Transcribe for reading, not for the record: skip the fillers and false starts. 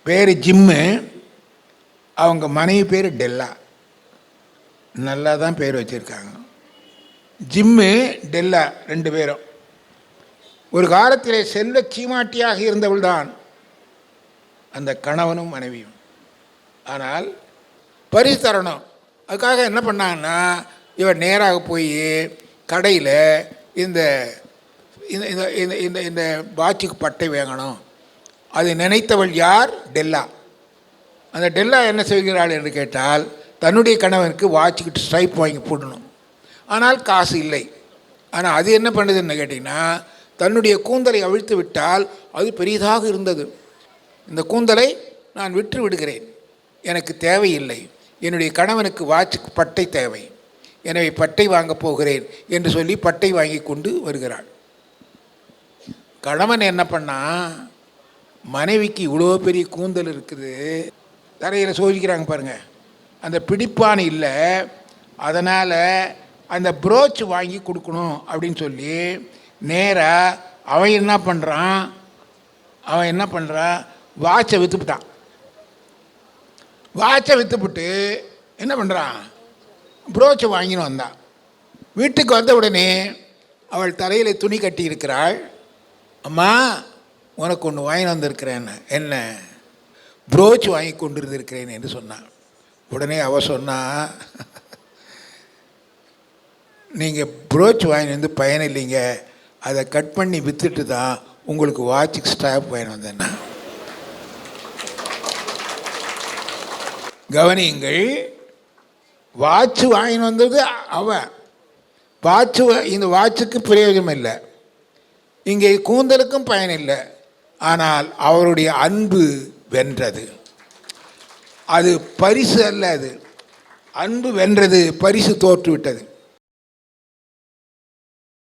பேர் ஜிம்மு, அவங்க மனைவி பேர் டெல்லா. நல்லா தான் பேர் வச்சுருக்காங்க. ஜிம்மு டெல்லா 2 பேரும் ஒரு காலத்திலே செல்வ சீமாட்டியாக இருந்தவள் தான் அந்த கணவனும் மனைவியும். ஆனால் பரிசு தரணும், அதுக்காக என்ன பண்ணாங்கன்னா, இவர் நேராக போய் கடையில் இந்த இந்த இந்த வாட்சுக்கு பட்டை வாங்கணும். அது நினைத்தவள் யார்? டெல்லா. அந்த டெல்லா என்ன செய்கிறாள் என்று கேட்டால், தன்னுடைய கணவனுக்கு வாட்சுக்கிட்டு ஸ்ட்ரைப் வாங்கி போடணும். ஆனால் காசு இல்லை. ஆனால் அது என்ன பண்ணுதுன்னு கேட்டிங்கன்னா, தன்னுடைய கூந்தலை அவிழ்த்து விட்டால் அது பெரிதாக இருந்தது. இந்த கூந்தலை நான் விற்று விடுகிறேன், எனக்கு தேவையில்லை, என்னுடைய கணவனுக்கு வாட்சுக்கு பட்டை தேவை, எனவே பட்டை வாங்கப் போகிறேன் என்று சொல்லி பட்டை வாங்கி கொண்டு வருகிறாள். கணவன் என்ன பண்ணா, மனைவிக்கு இவ்வளோ பெரிய கூந்தல் இருக்குது, தரையில் சோதிக்கிறாங்க பாருங்கள், அந்த பிடிப்பான இல்லை, அதனால் அந்த ப்ரோச் வாங்கி கொடுக்கணும் அப்படின்னு சொல்லி நேராக அவன் என்ன பண்ணுறான், வாட்சை விற்றுப்பிட்டான். வாட்சை விற்றுப்பிட்டு என்ன பண்ணுறான், ப்ரோச்சை வாங்கின்னு வந்தான். வீட்டுக்கு வந்த உடனே அவள் தலையில் துணி கட்டி இருக்கிறாள். அம்மா, உனக்கு ஒன்று வாங்கி வந்திருக்கிறேன். என்ன? ப்ரோச் வாங்கி கொண்டு இருந்திருக்கிறேன் என்று சொன்னான். உடனே அவள் சொன்னா, நீங்கள் ப்ரோச் வாங்கி வந்து பயன் இல்லைங்க, அதை கட் பண்ணி விற்றுட்டு தான் உங்களுக்கு வாட்சுக்கு ஸ்டாப் வாங்கி வந்தேன்னா. கவனியுங்கள், வாட்சு வாங்கின்னு வந்தது அவன். வாட்சு, இந்த வாட்சுக்கு பிரயோஜனம் இல்லை, இங்கே கூந்தலுக்கும் பயன் இல்லை. ஆனால் அவருடைய அன்பு வென்றது. அது பரிசு அல்ல, அது அன்பு வென்றது, பரிசு தோற்றுவிட்டது.